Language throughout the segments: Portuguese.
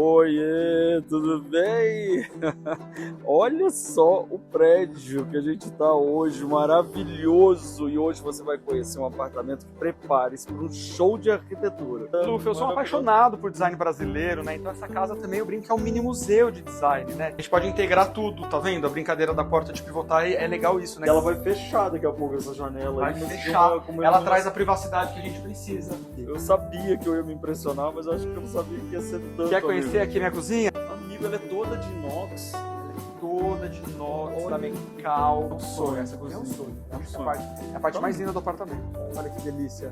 Oiê, tudo bem? Olha só o prédio que a gente está hoje, maravilhoso! E hoje você vai conhecer um apartamento que prepare-se para um show de arquitetura. Luffy, eu sou um apaixonado por design brasileiro, né? Então essa casa também eu brinco que é um mini museu de design, né? A gente pode integrar tudo, tá vendo? A brincadeira da porta de pivotar é legal isso, né? Ela vai fechar daqui a pouco essa janela. Vai aí, fechar. como Ela traz a privacidade que a gente precisa. Eu sabia que eu ia me impressionar, mas eu acho que eu não sabia que ia ser tanto. Quer conhecer aqui minha cozinha? Amigo, ela é toda de inox. Toda de inox, ornamental. É um sonho essa cozinha. É um sonho. É a parte mais linda do apartamento. Olha que delícia.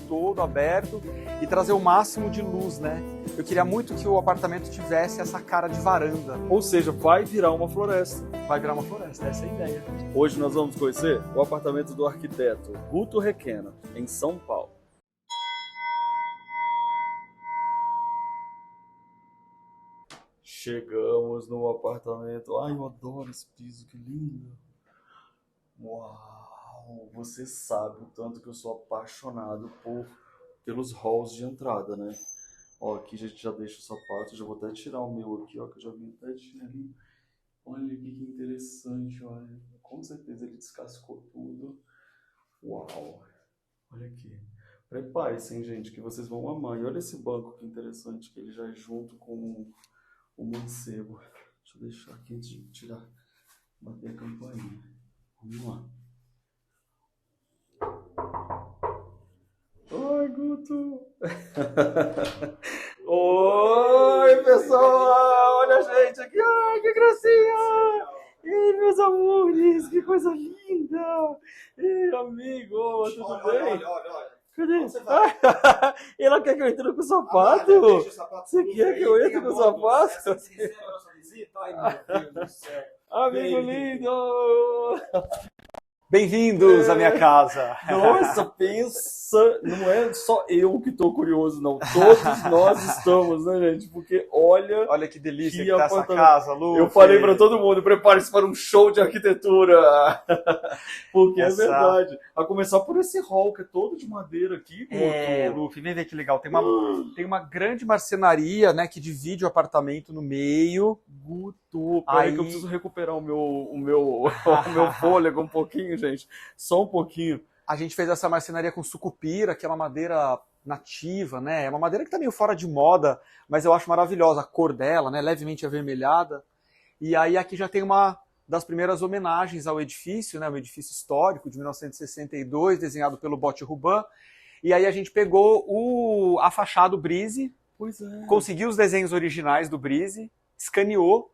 Todo aberto e trazer o máximo de luz, né? Eu queria muito que o apartamento tivesse essa cara de varanda. Ou seja, vai virar uma floresta. Vai virar uma floresta, essa é a ideia. Hoje nós vamos conhecer o apartamento do arquiteto Guto Requena, em São Paulo. Chegamos no apartamento. Ai, eu adoro esse piso, que lindo. Uau! Você sabe o tanto que eu sou apaixonado pelos halls de entrada, né? Ó, aqui a gente já deixa o sapato. Já vou até tirar o meu aqui, ó, que eu já vim até de chinelinho. Olha que interessante, olha. Com certeza ele descascou tudo. Uau! Olha aqui. Prepare-se, hein, gente, que vocês vão amar. E olha esse banco que interessante, que ele já é junto com o mancebo. Deixa eu deixar aqui antes de tirar, bater a campainha. Vamos lá. Oi, Guto! Oi, pessoal! Olha a gente aqui! Ai, que gracinha! Ei, meus amores! Que coisa linda! Ei, amigo! Tudo bem? Olha. Cadê? Onde você vai? Ela quer que eu entre com o sapato? Você quer que eu entre com o sapato? Ai, meu Deus do céu. Amigo lindo! Bem-vindos à minha casa. Nossa, pensa, não é só eu que tô curioso, não. Todos nós estamos, né, gente? Porque olha... Olha que delícia que que tá essa apartamento. casa, Lu. Eu falei pra todo mundo, prepare-se para um show de arquitetura. Porque é verdade. A começar por esse hall, que é todo de madeira aqui. Luffy, vem ver que legal. Tem uma grande marcenaria, né, que divide o apartamento no meio. Guto, peraí que eu preciso recuperar o meu fôlego um pouquinho, gente. Só um pouquinho. A gente fez essa marcenaria com sucupira, que é uma madeira nativa, né? É uma madeira que tá meio fora de moda, mas eu acho maravilhosa a cor dela, né? Levemente avermelhada. E aí aqui já tem uma das primeiras homenagens ao edifício, né? Um edifício histórico de 1962, desenhado pelo Botti Ruban. E aí a gente pegou a fachada do Brise, conseguiu os desenhos originais do Brise, escaneou,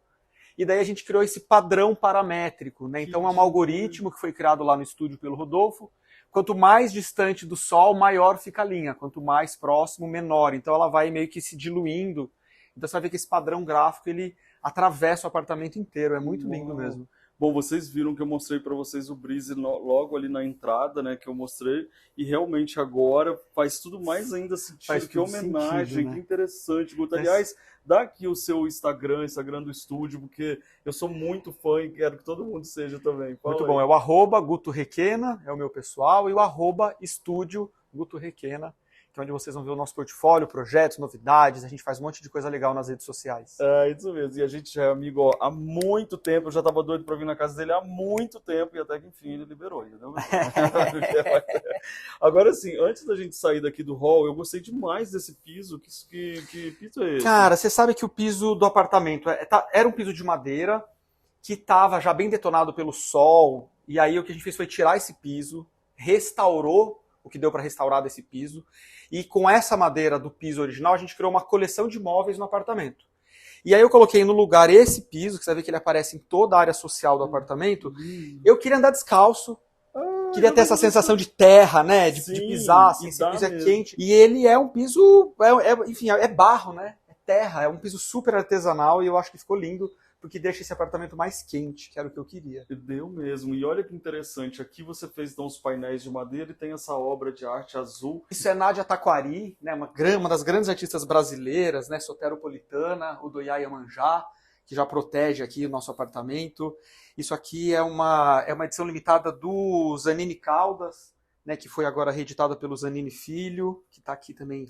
e daí a gente criou esse padrão paramétrico, né? Então é um algoritmo que foi criado lá no estúdio pelo Rodolfo. Quanto mais distante do Sol, maior fica a linha. Quanto mais próximo, menor. Então ela vai meio que se diluindo. Então você vai ver que esse padrão gráfico, ele atravessa o apartamento inteiro. É muito lindo mesmo. Bom, vocês viram que eu mostrei para vocês o Brise logo ali na entrada, né, que eu mostrei, e realmente agora faz tudo mais ainda sentido, que homenagem, sentido, né? Que interessante, Guto. Aliás, dá aqui o seu Instagram do estúdio, porque eu sou muito fã e quero que todo mundo seja também. Fala Muito aí. bom, é o @Guto Requena, é o meu pessoal, e o @Estúdio Guto Requena, que é onde vocês vão ver o nosso portfólio, projetos, novidades, a gente faz um monte de coisa legal nas redes sociais. É, isso mesmo. E a gente já é amigo ó, há muito tempo. Eu já estava doido para vir na casa dele há muito tempo e até que enfim ele liberou, entendeu? Agora sim, antes da gente sair daqui do hall, eu gostei demais desse piso. Que piso é esse? Cara, você sabe que o piso do apartamento era um piso de madeira que estava já bem detonado pelo sol. E aí o que a gente fez foi tirar esse piso, restaurou o que deu para restaurar desse piso. E com essa madeira do piso original, a gente criou uma coleção de móveis no apartamento. E aí eu coloquei no lugar esse piso, que você vai ver que ele aparece em toda a área social do apartamento. Eu queria andar descalço, queria ter essa sensação de terra, né? De pisar, assim, esse piso é quente. E ele é um piso, enfim, é barro, né? É terra, é um piso super artesanal e eu acho que ficou lindo, porque deixa esse apartamento mais quente, que era o que eu queria. Deu mesmo. E olha que interessante, aqui você fez então os painéis de madeira e tem essa obra de arte azul. Isso é Nádia Taquari, né, uma das grandes artistas brasileiras, né, soteropolitana, o Doiá Iemanjá, que já protege aqui o nosso apartamento. Isso aqui é uma edição limitada do Zanini Caldas, né, que foi agora reeditada pelo Zanini Filho, que está aqui também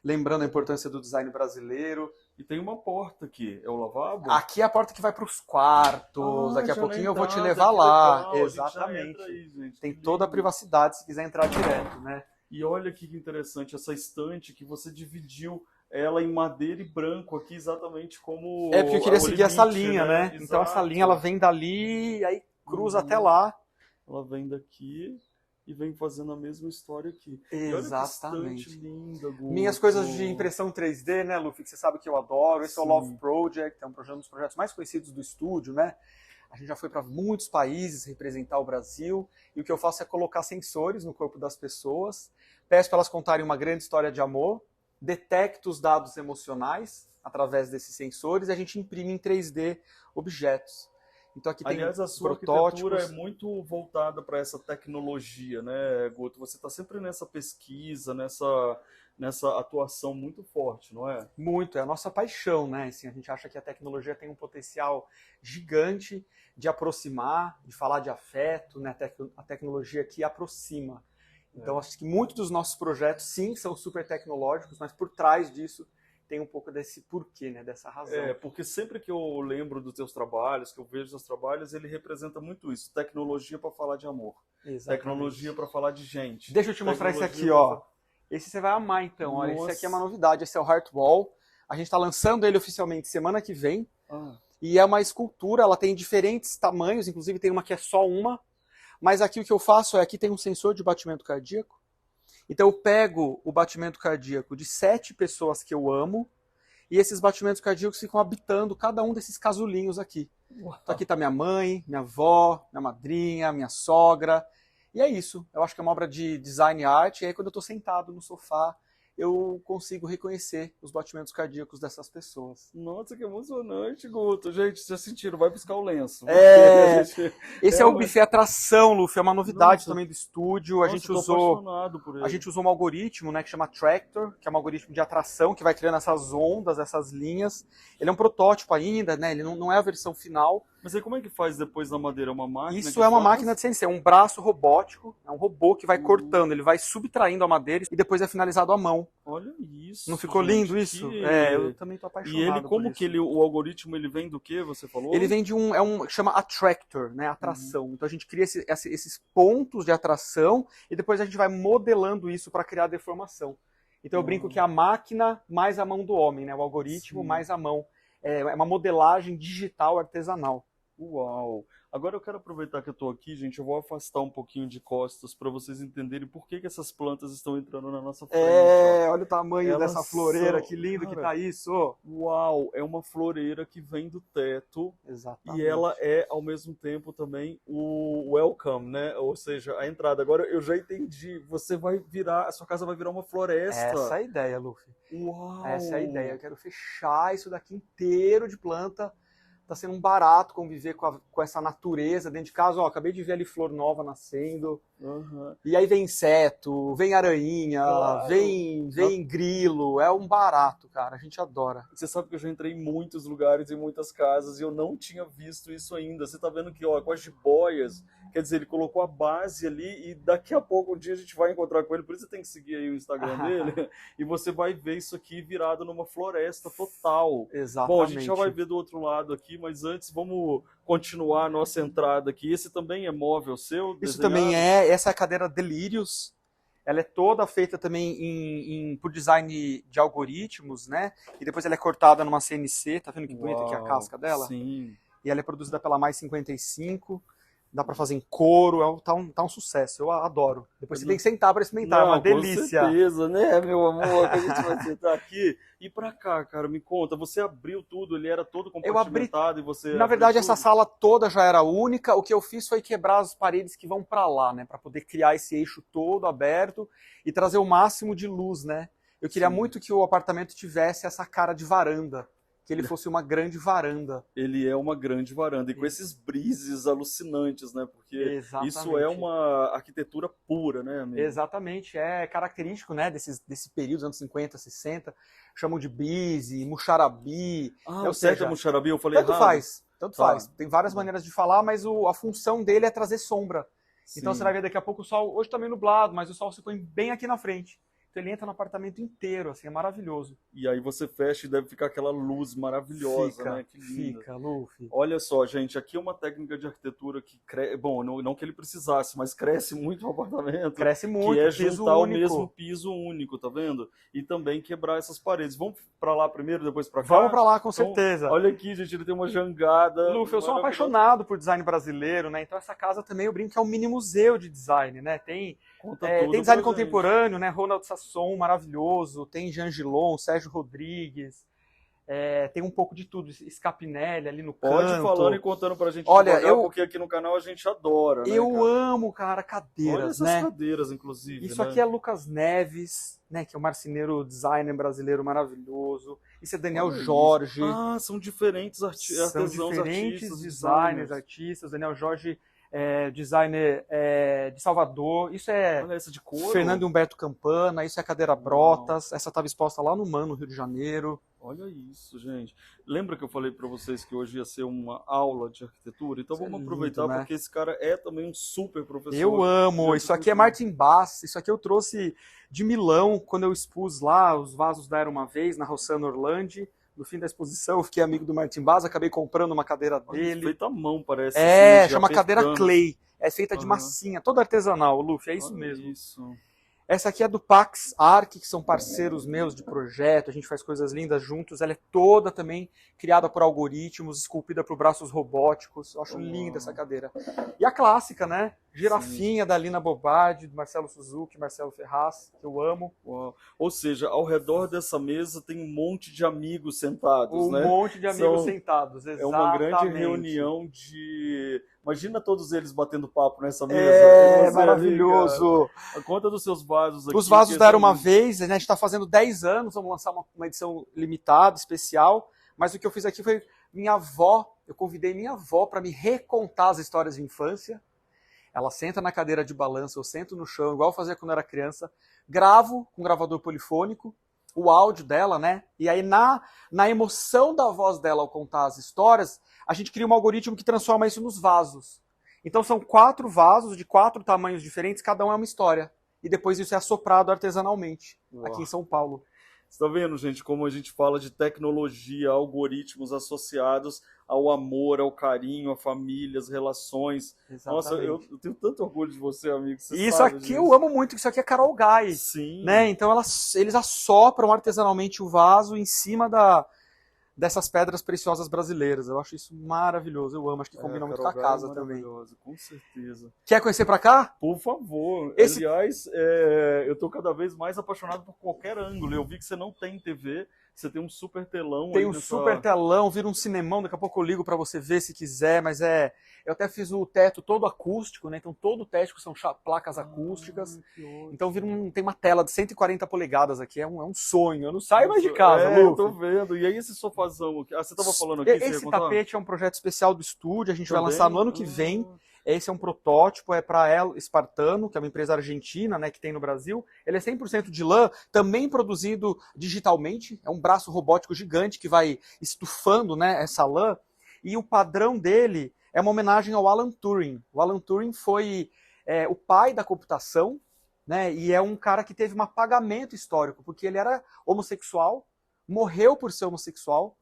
lembrando a importância do design brasileiro. E tem uma porta aqui, é o lavabo? Aqui é a porta que vai para os quartos, daqui a já na pouquinho eu vou te entrada, levar que lá. legal, a gente já Exatamente. entra aí, gente, Tem que toda a lindo. privacidade se quiser entrar direto, né? E olha que interessante, essa estante que você dividiu ela em madeira e branco aqui, exatamente como É porque eu queria o seguir essa limite, linha, né? Então essa Exato. linha ela vem dali e aí cruza até lá. Ela vem daqui e vem fazendo a mesma história aqui. E olha que Exatamente. estante linda, Guto. Minhas coisas de impressão 3D, né, Luffy, que você sabe que eu adoro. Esse é o Sim. Love Project, é um dos projetos mais conhecidos do estúdio, né? A gente já foi para muitos países representar o Brasil e o que eu faço é colocar sensores no corpo das pessoas, peço para elas contarem uma grande história de amor, detecto os dados emocionais através desses sensores e a gente imprime em 3D objetos. Então aqui Aliás, tem a sua protótipos. arquitetura é muito voltada para essa tecnologia, né, Guto? Você está sempre nessa pesquisa, nessa atuação muito forte, não é? Muito, é a nossa paixão, né? Assim, a gente acha que a tecnologia tem um potencial gigante de aproximar, de falar de afeto, né? A tecnologia que aproxima. Então, acho que muitos dos nossos projetos, sim, são super tecnológicos, mas por trás disso tem um pouco desse porquê, né? Dessa razão. É, porque sempre que eu lembro dos teus trabalhos, que eu vejo os teus trabalhos, ele representa muito isso. Tecnologia para falar de amor. Exatamente. Tecnologia para falar de gente. Deixa eu te mostrar esse aqui, Tecnologia ó. Esse você vai amar, então. Olha, esse Nossa. aqui é uma novidade. Esse é o Heartwall. A gente está lançando ele oficialmente semana que vem. Ah, E é uma escultura, ela tem diferentes tamanhos, inclusive tem uma que é só uma. Mas aqui o que eu faço é, aqui tem um sensor de batimento cardíaco. Então eu pego o batimento cardíaco de 7 pessoas que eu amo, e esses batimentos cardíacos ficam habitando cada um desses casulinhos aqui. Então aqui está minha mãe, minha avó, minha madrinha, minha sogra. E é isso. Eu acho que é uma obra de design art. E aí quando eu estou sentado no sofá, eu consigo reconhecer os batimentos cardíacos dessas pessoas. nossa, que emocionante, Guto. Gente, já sentiram? Vai buscar o lenço. É, Porque a gente- Esse é o buffet atração, Luffy. É uma novidade Nossa. também do estúdio. Nossa, eu tô apaixonado por ele. A gente usou um algoritmo, né, que chama Tractor, que é um algoritmo de atração que vai criando essas ondas, essas linhas. Ele é um protótipo ainda, né? Ele não é a versão final. Mas aí como é que faz depois na madeira? É uma máquina Isso que é uma faz? máquina de CNC, é um braço robótico, é um robô que vai cortando, ele vai subtraindo a madeira e depois é finalizado à mão. Olha isso. Não ficou gente, lindo isso? que- É, eu também tô apaixonado E ele, por como isso. que ele, o algoritmo, ele vem do que você falou? Ele vem de chama attractor, né, atração. Então a gente cria esses pontos de atração e depois a gente vai modelando isso para criar a deformação. Então eu brinco que é a máquina mais a mão do homem, né, o algoritmo Sim. mais a mão. É uma modelagem digital artesanal. Uau! Agora eu quero aproveitar que eu tô aqui, gente, eu vou afastar um pouquinho de costas para vocês entenderem por que essas plantas estão entrando na nossa frente. ó. Olha o tamanho Elas dessa floreira, são- que lindo que cara, tá isso. Uau! É uma floreira que vem do teto Exatamente. e ela é, ao mesmo tempo, também o welcome, né? Ou seja, a entrada. Agora eu já entendi. Você vai virar, a sua casa vai virar uma floresta. Essa é a ideia, Luffy. Uau! Essa é a ideia. Eu quero fechar isso daqui inteiro de planta. Tá sendo um barato conviver com essa natureza dentro de casa. Ó, acabei de ver ali flor nova nascendo. Aham. E aí vem inseto, vem aranha, Claro. vem grilo. É um barato, cara. A gente adora. Você sabe que eu já entrei em muitos lugares, em muitas casas, e eu não tinha visto isso ainda. Você tá vendo que, ó, com as jiboias, quer dizer, ele colocou a base ali e daqui a pouco, um dia a gente vai encontrar com ele, por isso você tem que seguir aí o Instagram dele, e você vai ver isso aqui virado numa floresta total. Exatamente. Bom, a gente já vai ver do outro lado aqui, mas antes vamos continuar a nossa entrada aqui. Esse também é móvel seu? Isso desenhado? também essa é a cadeira Delirious. Ela é toda feita também por design de algoritmos, né? E depois ela é cortada numa CNC, tá vendo que bonita aqui a Uau, casca dela? Sim. E ela é produzida pela Mais 55, dá pra fazer em couro, tá um sucesso, eu adoro. Depois você tem que sentar pra experimentar, é uma delícia. Com certeza, né, meu amor, que a gente vai sentar aqui. E pra cá, cara, me conta, você abriu tudo, ele era todo compartimentado e você... Na verdade, abriu essa tudo? sala toda já era única, o que eu fiz foi quebrar as paredes que vão pra lá, né, pra poder criar esse eixo todo aberto e trazer o máximo de luz, né. Eu queria Sim. muito que o apartamento tivesse essa cara de varanda, que ele fosse uma grande varanda. Ele é uma grande varanda, e com Isso. esses brises alucinantes, né, porque Exatamente. isso é uma arquitetura pura, né, amigo? Exatamente, é característico, né, desse período, anos 50, 60, chamam de brise, muxarabi, Ah, ou o certo seja, é Muxarabi, eu falei tanto errado? faz, tanto Tá. faz. Tem várias maneiras de falar, mas a função dele é trazer sombra. Então Sim. você vai ver daqui a pouco o sol, hoje tá meio nublado, mas o sol se põe bem aqui na frente. Então ele entra no apartamento inteiro, assim, é maravilhoso. E aí você fecha e deve ficar aquela luz maravilhosa, Fica, né? Que linda. fica, Luffy. Olha só, gente, aqui é uma técnica de arquitetura que cresce, bom, não que ele precisasse, mas cresce muito o apartamento, Cresce muito, que é piso juntar o único. mesmo piso único, tá vendo? E também quebrar essas paredes. Vamos pra lá primeiro, depois pra cá? Vamos pra lá, com Então, certeza. olha aqui, gente, ele tem uma jangada. Luffy, eu sou um maravilhosa. apaixonado por design brasileiro, né? Então essa casa também eu brinco que é um mini museu de design, né? Tem Conta tem tudo design pra contemporâneo, né? Ronald Sasson, maravilhoso. Tem Jean Gillon, Sérgio Rodrigues. Tem um pouco de tudo. Scapinelli ali no canto. Pode ir falando e contando pra gente Olha, devagar, porque aqui no canal a gente adora, né, Eu cara? amo, cara, Olha cadeiras, essas né? cadeiras, inclusive, Isso né? aqui é Lucas Neves, né? Que é um marceneiro designer brasileiro maravilhoso. Isso é Daniel Olha isso. Artesãos Ah, são diferentes São artesãos, diferentes artistas, designers, artistas. Daniel Jorge, designer de Salvador. Isso é Olha essa de couro. Fernando Humberto Campana. Isso é Cadeira Brotas. Essa estava exposta lá no MAN, no Rio de Janeiro. Olha isso, gente. Lembra que eu falei pra vocês que hoje ia ser uma aula de arquitetura? Então Isso é vamos lindo, aproveitar, né? porque esse cara é também um super professor. Eu amo. de Isso aqui é arquitetura. Martin Bass. Isso aqui eu trouxe de Milão, quando eu expus lá os vasos da Era Uma Vez, na Rossano Orlandi. No fim da exposição, eu fiquei amigo do Martin Bass, acabei comprando uma cadeira Olha, dele. feita à mão, parece. É, assim, de chama cadeira apertando. clay. É feita de Aham. massinha, toda artesanal, Luffy, é isso Olha mesmo. Isso. Essa aqui é do Pax Arc, que são parceiros meus de projeto, a gente faz coisas lindas juntos. Ela é toda também criada por algoritmos, esculpida por braços robóticos. Eu acho linda essa cadeira. E a clássica, né? Girafinha, da Lina Bobardi, do Marcelo Suzuki, Marcelo Ferraz, que eu amo. Uau. Ou seja, ao redor dessa mesa tem um monte de amigos sentados, Um né? monte de amigos São- sentados, É uma grande exatamente. reunião de... Imagina todos eles batendo papo nessa mesa. É, Você, maravilhoso. amiga, conta dos seus vasos aqui. Os vasos que da Era são- Uma Vez, né? A gente está fazendo 10 anos, vamos lançar uma edição limitada, especial. Mas o que eu fiz aqui foi eu convidei minha avó para me recontar as histórias de infância. Ela senta na cadeira de balanço, eu sento no chão, igual eu fazia quando eu era criança. Gravo com gravador polifônico o áudio dela, né? E aí na emoção da voz dela ao contar as histórias, a gente cria um algoritmo que transforma isso nos vasos. Então são 4 vasos de 4 tamanhos diferentes, cada um é uma história. E depois isso é assoprado artesanalmente, Uau. aqui em São Paulo. Você tá vendo, gente, como a gente fala de tecnologia, algoritmos associados ao amor, ao carinho, à família, às relações. Nossa, eu tenho tanto orgulho de você, amigo. Você E isso sabe aqui disso. eu amo muito, isso aqui é Carol Guy. Sim. Né? Então eles assopram artesanalmente o vaso em cima dessas pedras preciosas brasileiras. Eu acho isso maravilhoso, eu amo, acho que combina muito com a Carol casa Guy é também. maravilhosa, com certeza. Quer conhecer pra cá? Por favor. Esse- Aliás, eu tô cada vez mais apaixonado por qualquer ângulo. Eu vi que você não tem TV, você tem um super telão. Tem aí um nessa- super telão, vira um cinemão, daqui a pouco eu ligo pra você ver se quiser, mas eu até fiz o teto todo acústico, né? Então todo o teto são placas acústicas. Que ótimo. Então tem uma tela de 140 polegadas aqui, é um sonho. Eu não saio mais de casa, eu Luffy. tô vendo. E aí esse sofazão aqui? Ah, você tava falando aqui, você ia Esse contar? tapete é um projeto especial do estúdio, a gente vai Também? lançar no ano que vem. Esse é um protótipo, é para El Espartano, que é uma empresa argentina, né, que tem no Brasil. Ele é 100% de lã, também produzido digitalmente. É um braço robótico gigante que vai estufando, né, essa lã. E o padrão dele é uma homenagem ao Alan Turing. O Alan Turing foi o pai da computação, né, e é um cara que teve um apagamento histórico, porque ele era homossexual, morreu por ser homossexual.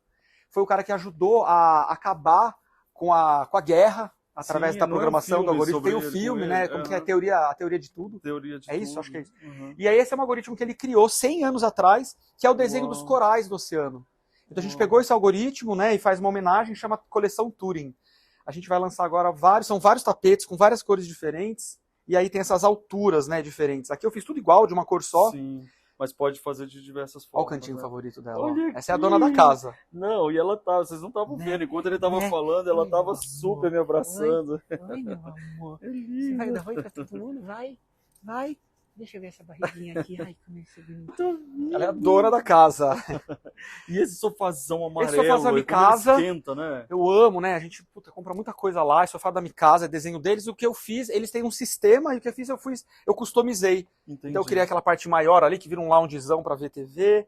Foi o cara que ajudou a acabar com a guerra, através Sim, da não é um programação do filme algoritmo. sobre Tem o ele, filme, com né? ele, Como que é aham. a teoria de tudo. Teoria de É isso? tudo. Acho que é isso. Uhum. E aí esse é um algoritmo que ele criou 100 anos atrás, que é o desenho Uau. dos corais do oceano. Então a gente Uau. pegou esse algoritmo, né, e faz uma homenagem, chama Coleção Turing. A gente vai lançar agora são vários tapetes com várias cores diferentes, e aí tem essas alturas, né, diferentes. Aqui eu fiz tudo igual, de uma cor só. Sim, mas pode fazer de diversas Olha o formas. cantinho né? favorito dela. ó. Olha Essa é a aqui. dona da casa. Não, e ela tava, vocês não estavam Né? vendo, enquanto ele tava Né? falando, ela Oi, tava meu super amor. me abraçando. Oi, meu amor. É Você lindo. vai dar oi pra todo mundo? Vai, vai. Deixa eu ver essa barriguinha aqui. Ai, como isso é bonito. Ela é a dona da casa. E esse sofazão amarelo, sofazão como Mikasa. ele esquenta, né? Eu amo, né? A gente compra muita coisa lá, esse sofá da Mikasa, é desenho deles. O que eu fiz, eles têm um sistema, e o que eu fiz, eu customizei. Entendi. Então eu criei aquela parte maior ali, que vira um loungezão pra ver TV.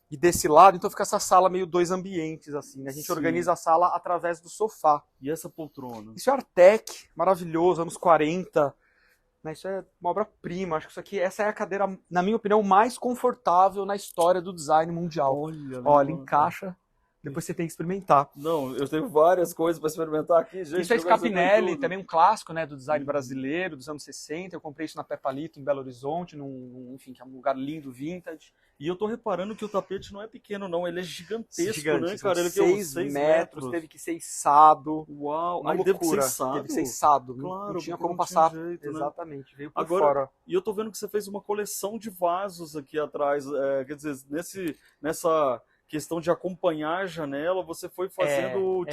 E desse lado, então fica essa sala meio 2 ambientes, assim. Né? A gente Sim. organiza a sala através do sofá. E essa poltrona? Isso é Artec, maravilhoso, anos 40. né? Isso é uma obra-prima. Acho que isso aqui, essa é a cadeira, na minha opinião, mais confortável na história do design mundial. Olha, Olha, encaixa. Depois você tem que experimentar. Não, eu tenho várias coisas para experimentar aqui, gente. Isso é eu quero saber Scapinelli, tudo. também um clássico, né, do design brasileiro dos anos 60. Eu comprei isso na Pepalito, em Belo Horizonte, enfim, que é um lugar lindo, vintage. E eu tô reparando que o tapete não é pequeno, não. Ele é gigantesco, Gigante, né, são cara? Ele tem uns 6 metros, teve que ser içado. Uau! Uma Aí loucura. deve ser içado. Teve que ser içado. Claro, não tinha porque como não tinha passar. jeito, né? Exatamente, veio por Agora, fora. e eu tô vendo que você fez uma coleção de vasos aqui atrás. Quer dizer, nessa questão de acompanhar a janela, você foi fazendo,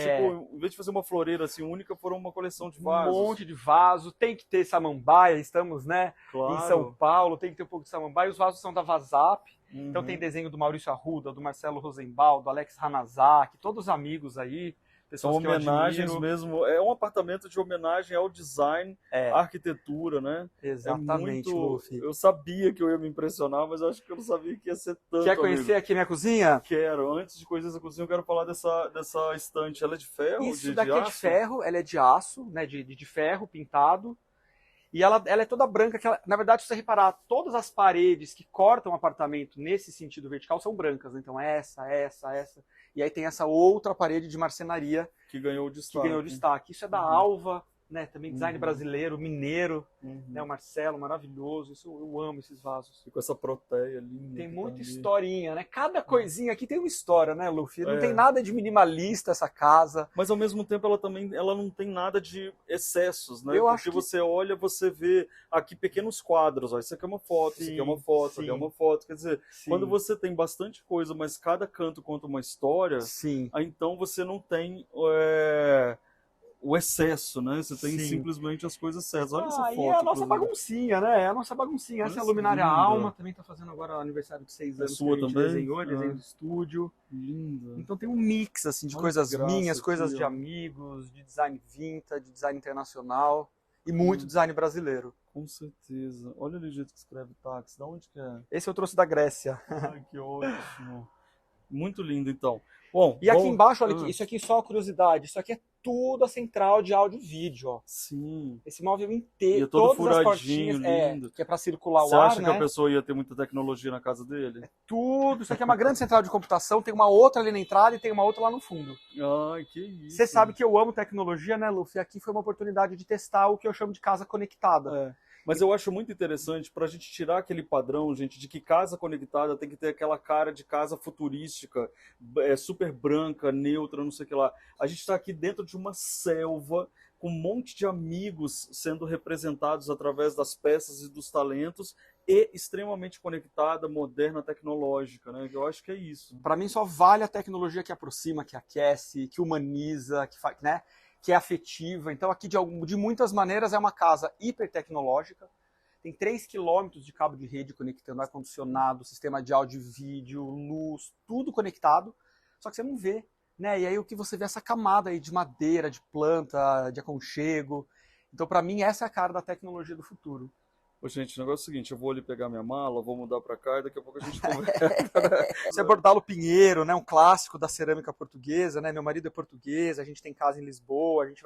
em vez de fazer uma floreira assim única, foram uma coleção de vasos. Um monte de vaso, tem que ter samambaia, estamos, né, Claro. em São Paulo, tem que ter um pouco de samambaia. Os vasos são da Vazap, Uhum. então tem desenho do Maurício Arruda, do Marcelo Rosenbaum, do Alex Hanazaki, todos amigos aí, São pessoas que eu homenagens admiro. mesmo. É um apartamento de homenagem ao design, à arquitetura, né? Exatamente, É muito... Luffy. Eu sabia que eu ia me impressionar, mas eu acho que eu não sabia que ia ser tanto. Quer conhecer amigo. aqui minha cozinha? Quero. Antes de conhecer essa cozinha, eu quero falar dessa estante. Ela é de ferro? Isso daqui é de aço? ferro, ela é de aço, né, de ferro pintado. E ela é toda branca. Na verdade, se você reparar, todas as paredes que cortam o apartamento nesse sentido vertical são brancas. Né? Então, essa. E aí tem essa outra parede de marcenaria Que ganhou que ganhou destaque. Isso é da Alva, né? Também design brasileiro, mineiro. Né? O Marcelo, maravilhoso. Isso, eu amo esses vasos. E com essa proteia linda. Tem que muita tá ali. historinha, né? Cada coisinha aqui tem uma história, né, Luffy? Não É. tem nada de minimalista essa casa. Mas ao mesmo tempo ela não tem nada de excessos, né? Eu Porque acho que- você olha, você vê aqui pequenos quadros, ó, isso aqui é uma foto, isso aqui é uma foto, isso aqui é sim. uma foto. Quer dizer, Sim. quando você tem bastante coisa, mas cada canto conta uma história, Sim. aí então você não tem o excesso, né? Você tem Sim. simplesmente as coisas certas. Olha essa E foto. é a nossa inclusive. baguncinha, né? É a nossa baguncinha. Olha Essa é a essa Luminária linda. Alma, também tá fazendo agora aniversário de 6 anos. sua que a gente também? desenhou, desenho de estúdio. Linda. Então tem um mix, assim, de Olha coisas que graça minhas, aqui, coisas de ó. amigos, de design vintage, de design internacional e muito design brasileiro. Com certeza. Olha ali o jeito que escreve táxi. Da onde que é? Esse eu trouxe da Grécia. Ai, que ótimo. Muito lindo, então. Bom, E aqui vamos- embaixo, olha aqui, isso aqui é só curiosidade, isso aqui é tudo a central de áudio e vídeo, ó. Sim. Esse móvel inteiro, E é todo todas as furadinho, portinhas, lindo. que é pra circular Você o ar, acha né? que a pessoa ia ter muita tecnologia na casa dele? Tudo, isso aqui é uma grande central de computação, tem uma outra ali na entrada e tem uma outra lá no fundo. Ai, que isso. Você sabe que eu amo tecnologia, né, Luffy? Aqui foi uma oportunidade de testar o que eu chamo de casa conectada. É. Mas eu acho muito interessante pra gente tirar aquele padrão, gente, de que casa conectada tem que ter aquela cara de casa futurística, super branca, neutra, não sei o que lá. A gente está aqui dentro de uma selva com um monte de amigos sendo representados através das peças e dos talentos e extremamente conectada, moderna, tecnológica, né? Eu acho que é isso. Para mim só vale a tecnologia que aproxima, que aquece, que humaniza, que faz, né? Que é afetiva. Então aqui de muitas maneiras é uma casa hiper tecnológica. Tem 3 quilômetros de cabo de rede conectando ar-condicionado, sistema de áudio e vídeo, luz, tudo conectado. Só que você não vê, né? E aí o que você vê é essa camada aí de madeira, de planta, de aconchego. Então para mim essa é a cara da tecnologia do futuro. Ô, gente, o negócio é o seguinte, eu vou ali pegar minha mala, vou mudar pra cá e daqui a pouco a gente conversa. Esse é Bordalo Pinheiro, né? Um clássico da cerâmica portuguesa, né? Meu marido é português, a gente tem casa em Lisboa, a gente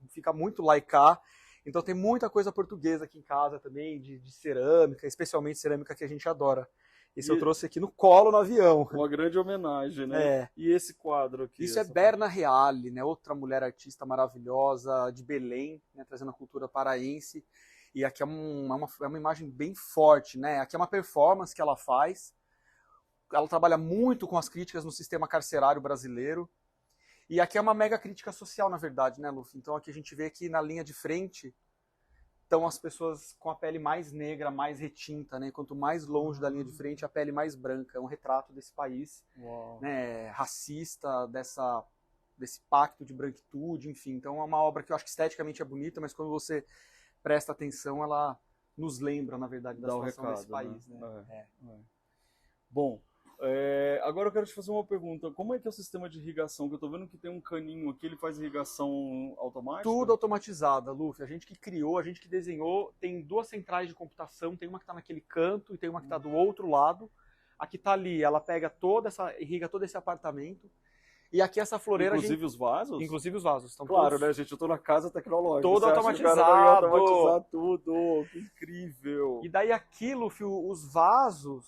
fica muito lá e cá. Então tem muita coisa portuguesa aqui em casa também, de cerâmica, especialmente cerâmica que a gente adora. Esse eu trouxe aqui no colo no avião. Uma grande homenagem, né? É. E esse quadro aqui? Isso é Berna Reale, né? Outra mulher artista maravilhosa de Belém, né? Trazendo a cultura paraense. E aqui é uma imagem bem forte, né? Aqui é uma performance que ela faz. Ela trabalha muito com as críticas no sistema carcerário brasileiro. E aqui é uma mega crítica social, na verdade, né, Luffy? Então aqui a gente vê que na linha de frente estão as pessoas com a pele mais negra, mais retinta, né? Quanto mais longe da linha de frente, a pele mais branca. É um retrato desse país, né? Racista, desse pacto de branquitude, enfim. Então é uma obra que eu acho que esteticamente é bonita, mas quando você presta atenção, ela nos lembra, na verdade, da situação desse país. Né? Bom, agora eu quero te fazer uma pergunta. Como é que é o sistema de irrigação? Que eu tô vendo que tem um caninho aqui, ele faz irrigação automática? Tudo automatizada, Luffy. A gente que criou, a gente que desenhou, tem 2 centrais de computação, tem uma que está naquele canto e tem uma que está do outro lado. A que está ali, ela pega irriga todo esse apartamento. E aqui essa floreira, Inclusive os vasos? inclusive os vasos. Estão Claro, todos... né, gente? Eu tô na casa tecnológica. Todo Você acha que o cara automatizado. não ia automatizar tudo. Que incrível. E daí aquilo, os vasos...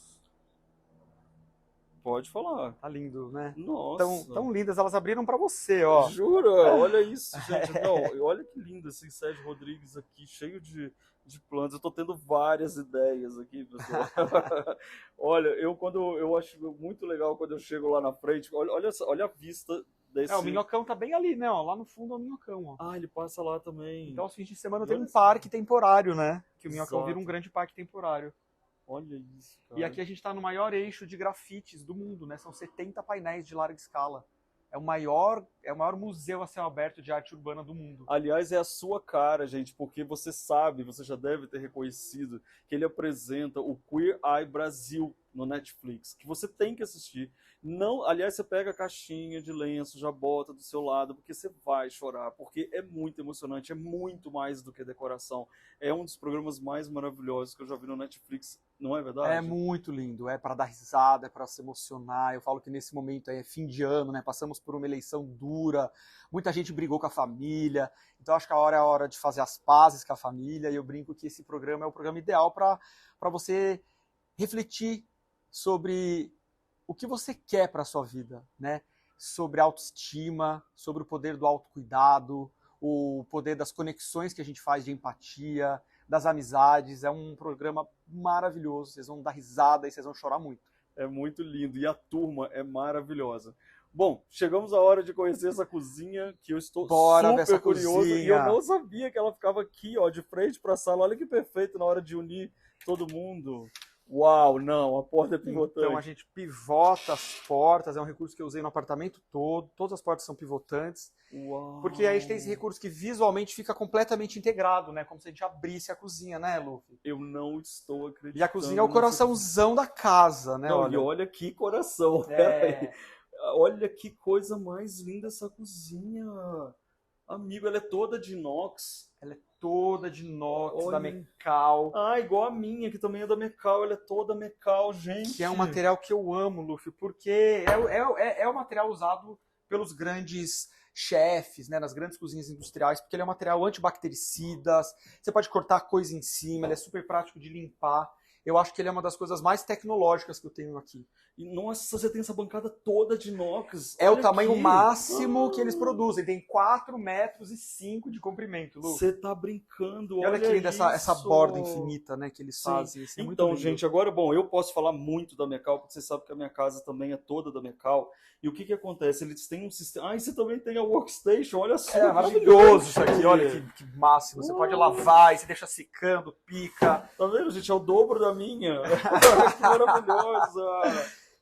Pode falar. Tá lindo, né? Nossa. Tão lindas, elas abriram pra você, ó. Jura? Olha isso, gente. Não, olha que lindo esse Sérgio Rodrigues aqui, cheio de plantas. Eu tô tendo várias ideias aqui, pessoal. Olha, eu acho muito legal quando eu chego lá na frente. Olha a vista desse... O minhocão tá bem ali, né? Ó, lá no fundo é o minhocão, ó. Ah, ele passa lá também. Então, aos fins de semana E tem olha um só. parque temporário, né? Que o minhocão Exato. vira um grande parque temporário. Olha isso, cara. E aqui a gente está no maior eixo de grafites do mundo, né? São 70 painéis de larga escala. É o maior museu a céu aberto de arte urbana do mundo. Aliás, é a sua cara, gente, porque você sabe, você já deve ter reconhecido que ele apresenta o Queer Eye Brasil no Netflix, que você tem que assistir. Não, aliás, você pega a caixinha de lenço, já bota do seu lado, porque você vai chorar, porque é muito emocionante, é muito mais do que decoração. É um dos programas mais maravilhosos que eu já vi no Netflix, não é verdade? É muito lindo, é para dar risada, é para se emocionar. Eu falo que nesse momento é fim de ano, né? Passamos por uma eleição dura, muita gente brigou com a família, então acho que a hora de fazer as pazes com a família, e eu brinco que esse programa é o programa ideal para você refletir sobre o que você quer para a sua vida, né? Sobre autoestima, sobre o poder do autocuidado, o poder das conexões que a gente faz de empatia, das amizades. É um programa maravilhoso, vocês vão dar risada e vocês vão chorar muito. É muito lindo e a turma é maravilhosa. Bom, chegamos à hora de conhecer essa cozinha, que eu estou Bora ver super essa curioso. cozinha. E eu não sabia que ela ficava aqui, ó, de frente para a sala. Olha que perfeito na hora de unir todo mundo. Uau, não, a porta é pivotante. Então a gente pivota as portas, é um recurso que eu usei no apartamento todo, todas as portas são pivotantes, Uau. porque aí a gente tem esse recurso que visualmente fica completamente integrado, né? Como se a gente abrisse a cozinha, né, Luffy? Eu não estou acreditando. E a cozinha é o coraçãozão da casa, né? Não, e olha que coração. Peraí. Olha que coisa mais linda essa cozinha. Amigo, ela é toda de inox. Ela é toda de inox, Olha. da Mecal, Ah, igual a minha, que também é da Mecal. Ela é toda Mecal, gente. que é um material que eu amo, Luffy, porque é o material usado pelos grandes chefes, né, nas grandes cozinhas industriais, porque ele é um material antibactericidas, você pode cortar coisa em cima, ele é super prático de limpar. Eu acho que ele é uma das coisas mais tecnológicas que eu tenho aqui. E, nossa, você tem essa bancada toda de inox. É o Olha tamanho aqui. máximo que eles produzem. Tem 4,5 metros de comprimento, Lu. Você tá brincando, E olha que linda essa isso. borda infinita, né, que eles Sim. fazem. Isso é muito Então, lindo. gente, agora, bom, eu posso falar muito da Mecal, porque você sabe que a minha casa também é toda da Mecal. E o que que acontece? Eles têm um sistema... Ah, e você também tem a Workstation, olha só. É que maravilhoso gigante. isso aqui, olha que máximo. Você pode lavar e você deixa secando, pica. Tá vendo, gente? É o dobro da minha. Que maravilhosa.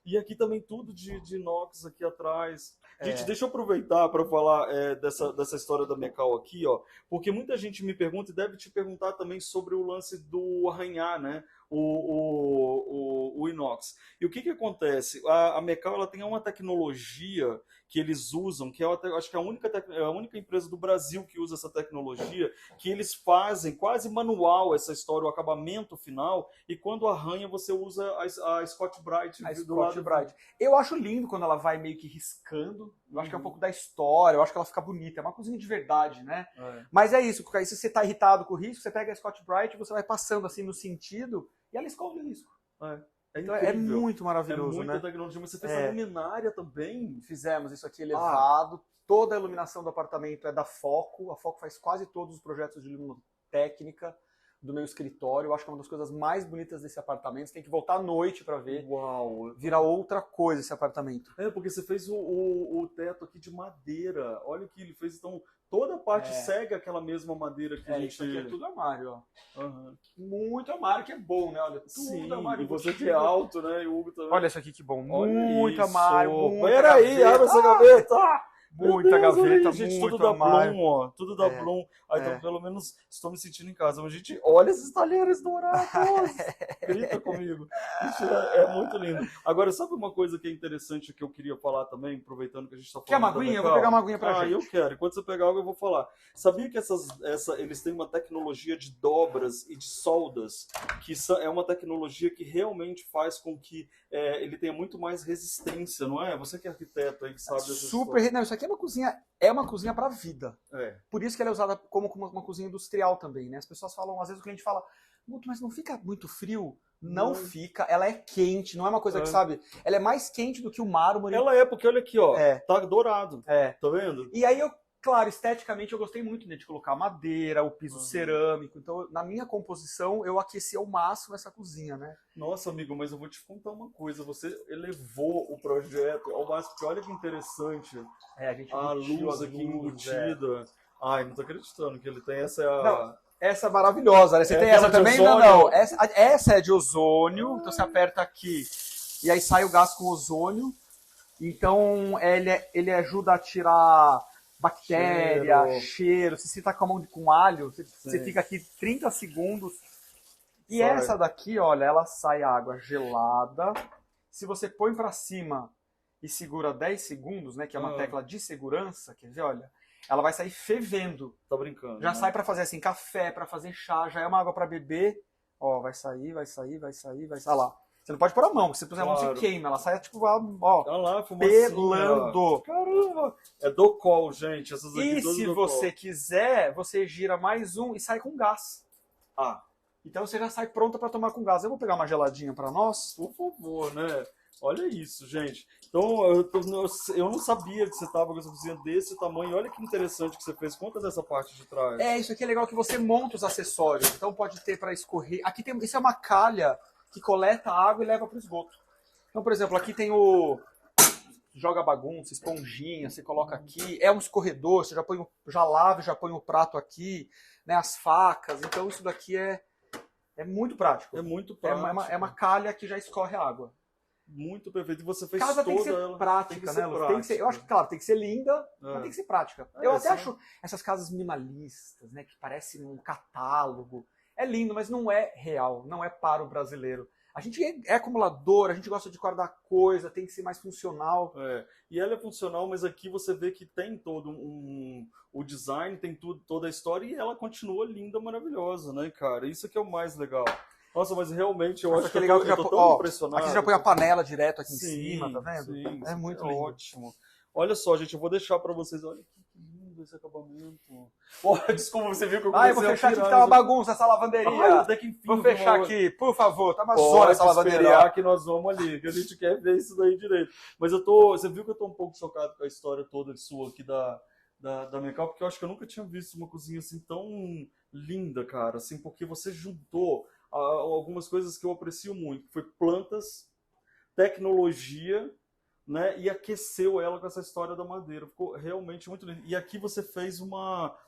E aqui também tudo de inox aqui atrás. Gente, deixa eu aproveitar para falar dessa história da Mecal aqui, ó, porque muita gente me pergunta e deve te perguntar também sobre o lance do arranhar, né? O inox. E o que que acontece? A Mecal, ela tem uma tecnologia que eles usam, que acho que é a única empresa do Brasil que usa essa tecnologia, que eles fazem quase manual essa história, o acabamento final, e quando arranha você usa a Scotch-Brite. A Scotch-Brite. Eu acho lindo quando ela vai meio que riscando. Eu acho que é um pouco da história, eu acho que ela fica bonita. É uma cozinha de verdade, né? É. Mas é isso, porque aí se você tá irritado com o risco, você pega a Scotch-Brite, você vai passando assim no sentido e ela esconde o risco. Então é incrível. muito maravilhoso, muita né? tecnologia. Mas você fez a luminária também? Fizemos isso aqui elevado. Toda a iluminação do apartamento é da Foco. A Foco faz quase todos os projetos de ilumotécnica do meu escritório. Eu acho que é uma das coisas mais bonitas desse apartamento. Você tem que voltar à noite para ver. Uau! Vira outra coisa esse apartamento. É, porque você fez o teto aqui de madeira. Olha o que ele fez. Então, toda a parte segue aquela mesma madeira que a gente... Isso aqui é tudo armário, ó. Uhum. Muito armário, que é bom, né? Olha, tudo Sim, armário. e você que é alto, né? E o Hugo também. Olha isso aqui que bom. Olha muito isso. armário, muita Peraí, gaveta. abre essa gaveta! Muita Meu Deus, olha gaveta, aí, gente, muito tudo da armário. Bloom, ó. Tudo da É, Bloom. Aí, é. então, pelo menos, estou me sentindo em casa. Mas, gente, olha esses talheres dourados. Grita comigo. Gente, é muito lindo. Agora, sabe uma coisa que é interessante que eu queria falar também, aproveitando que a gente está Quer falando uma aguinha? da Eu vou pegar uma aguinha pra gente. eu quero. Enquanto você pegar água, eu vou falar. Sabia que eles têm uma tecnologia de dobras e de soldas, que é uma tecnologia que realmente faz com que ele tenha muito mais resistência, não é? Você que é arquiteto aí, que sabe dessa Super. Não, isso aqui é uma cozinha para vida. É. Por isso que ela é usada como uma cozinha industrial também, né? As pessoas falam, às vezes o cliente fala, "Guto, mas não fica muito frio?" Não fica, ela é quente, não é uma coisa que, sabe, ela é mais quente do que o mármore. Ela é, porque olha aqui, ó, É. tá dourado. É. Tá vendo? E aí claro, esteticamente eu gostei muito, né, de colocar madeira, o piso cerâmico. Então, na minha composição, eu aqueci ao máximo essa cozinha, né? Nossa, amigo, mas eu vou te contar uma coisa. Você elevou o projeto ao máximo, porque olha que interessante. A gente A embutiu luz as aqui luzes, embutida. Ai, não tô acreditando que ele tem essa... Não, essa é maravilhosa, né? Você tem aquela essa de também? ozônio? Não. Essa é de ozônio, então você aperta aqui e aí sai o gás com ozônio. Então ele ajuda a tirar bactéria, cheiro. Se você tá com a mão com alho, você fica aqui 30 segundos. E Sai. essa daqui, olha, ela sai água gelada. Se você põe pra cima e segura 10 segundos, né, que é uma tecla de segurança, quer ver, olha, ela vai sair fervendo. Tá brincando, Já né? sai pra fazer assim, café, pra fazer chá, já é uma água pra beber. Ó, vai sair, vai sair, vai sair, vai sair. Olha lá. Você não pode pôr a mão, porque se você puser a mão, você queima. Ela sai, tipo, ó, Olha lá, fumacinha. pelando. Caramba! É Docol, gente. Essas aqui E todas se Docol. você quiser, você gira mais um e sai com gás. Ah, Então você já sai pronta pra tomar com gás. Eu vou pegar uma geladinha pra nós. por favor, né? Olha isso, gente. Então, eu não sabia que você tava com essa cozinha desse tamanho. Olha que interessante que você fez. Conta dessa parte de trás. Isso aqui é legal que você monta os acessórios. Então pode ter para escorrer. Aqui tem, isso é uma calha que coleta água e leva para o esgoto. Então, por exemplo, aqui tem o joga bagunça, esponjinha, você coloca aqui. É um escorredor, você já lava, já põe o prato aqui, né? As facas. Então isso daqui é muito prático. É muito prático. É uma calha que já escorre a água. Muito perfeito. E você fez Casa toda tem que ser ela. prática, Tem que né, ser Lu? prática. Tem que ser, eu acho que, claro, tem que ser linda, mas tem que ser prática. Eu até sim. acho essas casas minimalistas, né, que parecem um catálogo. É lindo, mas não é real, não é para o brasileiro. A gente é acumulador, a gente gosta de guardar coisa, tem que ser mais funcional. E ela é funcional, mas aqui você vê que tem todo o design, tem toda a história e ela continua linda, maravilhosa, né, cara? Isso que é o mais legal. Nossa, mas realmente eu acho que legal eu tô tão impressionado. Aqui você já põe a panela direto aqui em cima, tá vendo? Sim, é muito é lindo. ótimo. Olha só, gente, eu vou deixar pra vocês. Olha que lindo esse acabamento. Oh, desculpa, você viu que eu comecei eu vou fechar a aqui pirar, que tá uma gente. bagunça essa lavanderia. Até que enfim. Vou fechar aqui, por favor. Tá uma zona Pode essa lavanderia. esperar que nós vamos ali, que a gente quer ver isso daí direito. Mas você viu que eu tô um pouco chocado com a história toda sua aqui da minha casa, porque eu acho que eu nunca tinha visto uma cozinha assim tão linda, cara, assim, porque você juntou algumas coisas que eu aprecio muito, que foi plantas, tecnologia, né, e aqueceu ela com essa história da madeira. Ficou realmente muito lindo. E aqui você fez um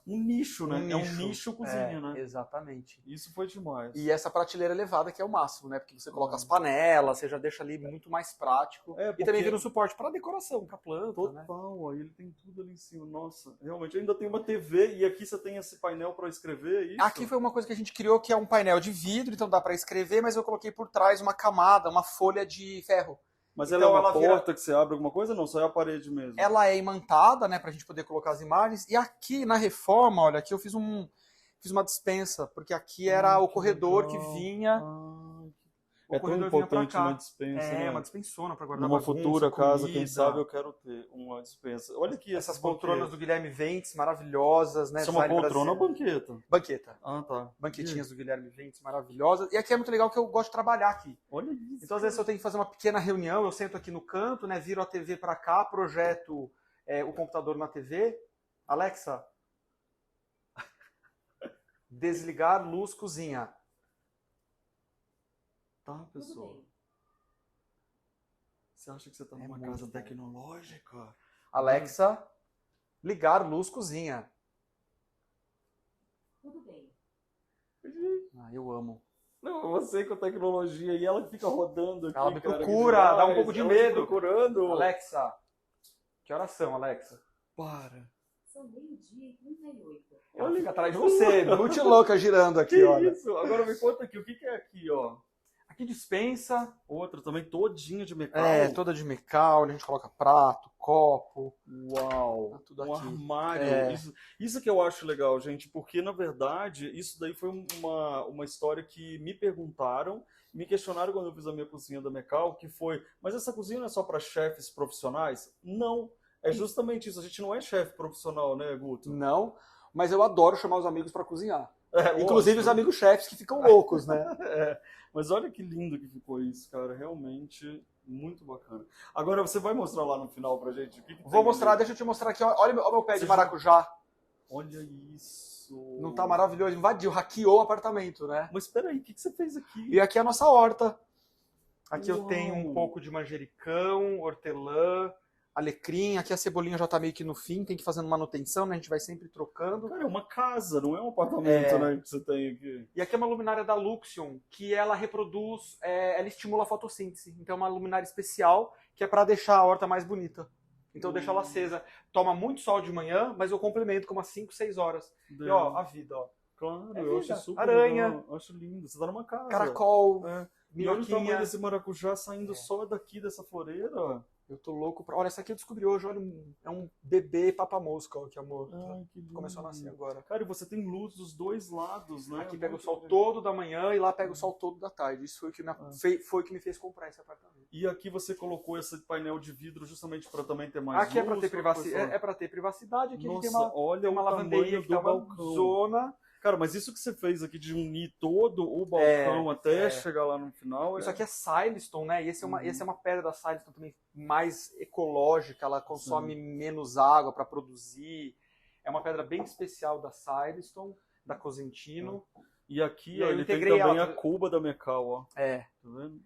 nicho, né? É um nicho cozinha, né? Exatamente. Isso foi demais. E essa prateleira elevada que é o máximo, né? Porque você coloca as panelas, você já deixa ali muito mais prático. Porque... E também vira um suporte para decoração, para planta, Total, né? aí ele tem tudo ali em cima. Nossa, realmente. Ainda tem uma TV e aqui você tem esse painel para escrever, é isso? Aqui foi uma coisa que a gente criou, que é um painel de vidro, então dá para escrever, mas eu coloquei por trás uma camada, uma folha de ferro. Mas então, ela é uma porta que você abre alguma coisa? Não, só é a parede mesmo. Ela é imantada, né, pra gente poder colocar as imagens. E aqui na reforma, olha, aqui eu fiz uma dispensa, porque aqui era o corredor que vinha. É tão importante uma dispensa, né? Uma dispensona para guardar numa bagunça, futura casa, comida. quem sabe eu quero ter uma dispensa. Olha aqui essas poltronas do Guilherme Ventes, maravilhosas, né? Isso é uma poltrona ou banqueta? Banqueta. Ah, tá. Banquetinhas do Guilherme Ventes, maravilhosas. E aqui é muito legal que eu gosto de trabalhar aqui. Olha isso. Então, às vezes, eu tenho que fazer uma pequena reunião, eu sento aqui no canto, né? Viro a TV para cá, projeto o computador na TV. Alexa, desligar luz cozinha. Tá, pessoal. Você acha que você tá numa casa tecnológica? Alexa, ligar luz cozinha. Tudo bem. Eu amo. Não, você com a tecnologia e ela fica rodando aqui. Ela me cara, procura, dá um pouco de medo. Procurando. Alexa, que horas são, Alexa? Para. São 12h38. Ela fica atrás de você, muito louca girando aqui, Que olha. isso? Agora me conta aqui, o que é aqui, ó? Aqui dispensa, Outra também todinha de metal. toda de mecal, onde a gente coloca prato, copo. Uau, Tá tudo um aqui. armário. É. Isso que eu acho legal, gente, porque na verdade isso daí foi uma história que me perguntaram, me questionaram quando eu fiz a minha cozinha da Mecal, que foi, mas essa cozinha não é só para chefes profissionais? Não, é justamente isso. A gente não é chefe profissional, né, Guto? Não, mas eu adoro chamar os amigos para cozinhar. É, Inclusive os lógico. amigos chefes que ficam loucos, né? É, mas olha que lindo que ficou isso, cara. Realmente muito bacana. Agora você vai mostrar lá no final pra gente o que Vou tem mostrar, ali? deixa eu te mostrar aqui. Olha o meu pé de Você maracujá. Olha isso. Não tá maravilhoso? Invadiu, hackeou o apartamento, né? Mas peraí, o que você fez aqui? E aqui é a nossa horta. Aqui eu Uau. tenho um pouco de manjericão, hortelã, alecrim. Aqui a cebolinha já tá meio que no fim, tem que ir fazendo manutenção, né? A gente vai sempre trocando. Cara, é uma casa, não é um apartamento, É. né, que você tem aqui. E aqui é uma luminária da Luxion, que ela reproduz, ela estimula a fotossíntese. Então é uma luminária especial, que é para deixar a horta mais bonita. Então eu deixo ela acesa. Toma muito sol de manhã, mas eu complemento com umas 5, 6 horas. E ó, a vida, ó. Claro, É eu vida. acho super Aranha. legal. Eu acho lindo. Você tá numa casa. Caracol, É. E olha o tamanho minhoquinha. desse maracujá saindo só daqui dessa floreira. Eu tô louco pra... Olha, essa aqui eu descobri hoje, olha, é um bebê papamosca, ó, que amor. Ai, que lindo. Começou a nascer agora. Cara, e você tem luz dos dois lados, né? Aqui pega o Muito sol legal. todo da manhã e lá pega o sol todo da tarde. Isso foi o que foi o que me fez comprar esse apartamento. E aqui você colocou esse painel de vidro justamente para também ter mais Aqui é luz. pra ter qual privacidade. foi? É pra ter privacidade. Aqui a gente Nossa, olha tem uma o lavanderia tamanho que do tá uma balcão. zona. Cara, mas isso que você fez aqui de unir todo o balcão até é. chegar lá no final... Isso aqui é Silestone, né? E essa é uma pedra da Silestone também mais ecológica, ela consome menos água para produzir. É uma pedra bem especial da Silestone, da Cosentino. E aqui, E ó, aí eu ele tem integrei também ela. a cuba da Mecal, ó. É. Tá vendo?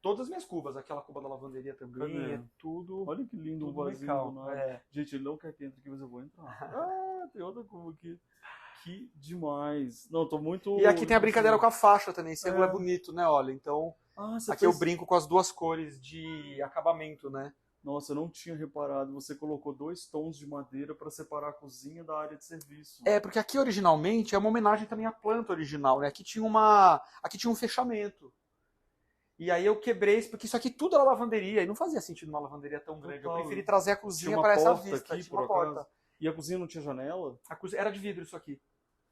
Todas as minhas cubas, aquela cuba da lavanderia também, Cadê? é tudo. Olha que lindo o Tudo vasinho. Mecal. Do nada. É. Gente, ele não quer que entre aqui, mas eu vou entrar. Ah, tem outra cuba aqui. Que demais. Não, tô muito... E aqui tem a brincadeira com a faixa também. Esse ângulo é bonito, né? Olha, então Ah, você aqui eu fez... brinco com as duas cores de acabamento, né? Nossa, eu não tinha reparado. Você colocou 2 tons de madeira para separar a cozinha da área de serviço. É, porque aqui originalmente é uma homenagem também à planta original, né? Aqui tinha um fechamento. E aí eu quebrei isso, porque isso aqui tudo era lavanderia, e não fazia sentido uma lavanderia tão grande. Eu Total. preferi trazer a Tinha cozinha uma para essa porta vista. aqui, Tinha uma por porta. acaso? E a cozinha não tinha janela? A cozinha era de vidro isso aqui.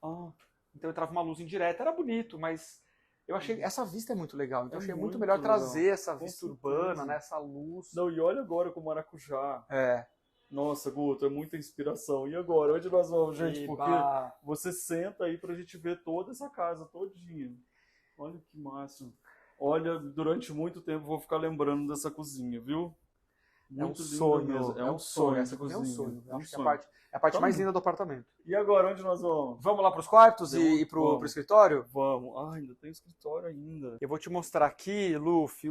Ah, Então entrava uma luz indireta, era bonito, mas eu achei essa vista é muito legal. Então É eu achei muito muito melhor legal. trazer essa Com vista certeza. urbana, né? Essa luz. não, e olha agora com o maracujá. É. Nossa, Guto, é muita inspiração. E agora? Onde nós vamos, gente? Porque Eba. você senta aí pra gente ver toda essa casa todinha. Olha que massa. Olha, durante muito tempo eu vou ficar lembrando dessa cozinha, viu? É um Muito linda sonho, mesmo. é um sonho. Essa cozinha é um sonho. Eu acho que é a parte Tá mais bom. linda do apartamento. E agora, onde nós vamos? Vamos lá para os quartos e pro Vamos. escritório? Vamos. Ah, ainda tem escritório ainda. Eu vou te mostrar aqui, Luffy,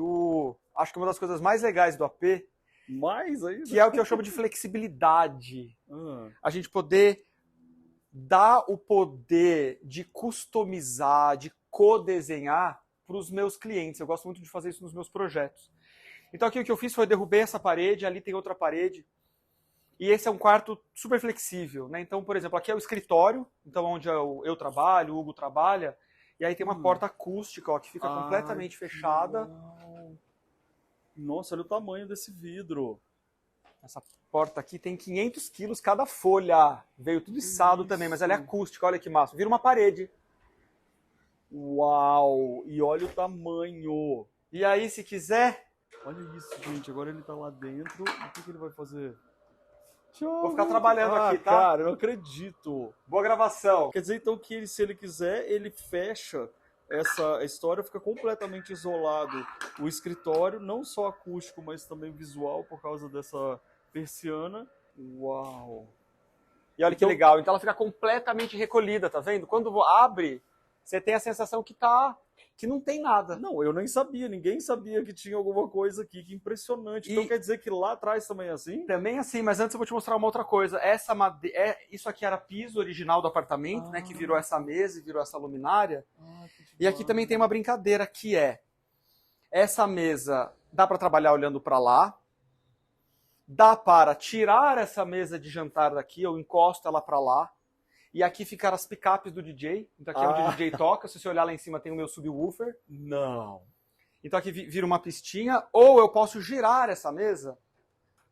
acho que uma das coisas mais legais do AP, Mais ainda? que é o que eu chamo de flexibilidade. Ah, A gente poder dar o poder de customizar, de codesenhar para os meus clientes. Eu gosto muito de fazer isso nos meus projetos. Então aqui o que eu fiz foi derrubei essa parede, ali tem outra parede. E esse é um quarto super flexível, né? Então, por exemplo, aqui é o escritório, então onde eu trabalho, o Hugo trabalha, e aí tem uma porta acústica, ó, que fica completamente fechada. legal. Nossa, olha o tamanho desse vidro. Essa porta aqui tem 500 quilos cada folha. Veio tudo içado também, mas ela é acústica, olha que massa. Vira uma parede. Uau! E olha o tamanho. E aí, se quiser, Olha isso, gente. Agora ele tá lá dentro. O que ele vai fazer? vou ficar trabalhando aqui, tá? Cara, eu não acredito. Boa gravação. Quer dizer, então, que se ele quiser, ele fecha essa história, fica completamente isolado. O escritório, não só acústico, mas também visual, por causa dessa persiana. Uau! E olha que legal. Então ela fica completamente recolhida, tá vendo? Quando abre, você tem a sensação que não tem nada. Não, eu nem sabia, ninguém sabia que tinha alguma coisa aqui, que impressionante. Então E- quer dizer que lá atrás também é assim? Também assim, mas antes eu vou te mostrar uma outra coisa. Isso aqui era piso original do apartamento, né? Que virou essa mesa e virou essa luminária. E aqui também tem uma brincadeira que é essa mesa dá para trabalhar olhando para lá, Dá para tirar essa mesa de jantar daqui, eu encosto ela para lá. E aqui ficaram as picapes do DJ. Então aqui é onde o DJ toca. Se você olhar lá em cima tem o meu subwoofer. Não. Então aqui vira uma pistinha. Ou eu posso girar essa mesa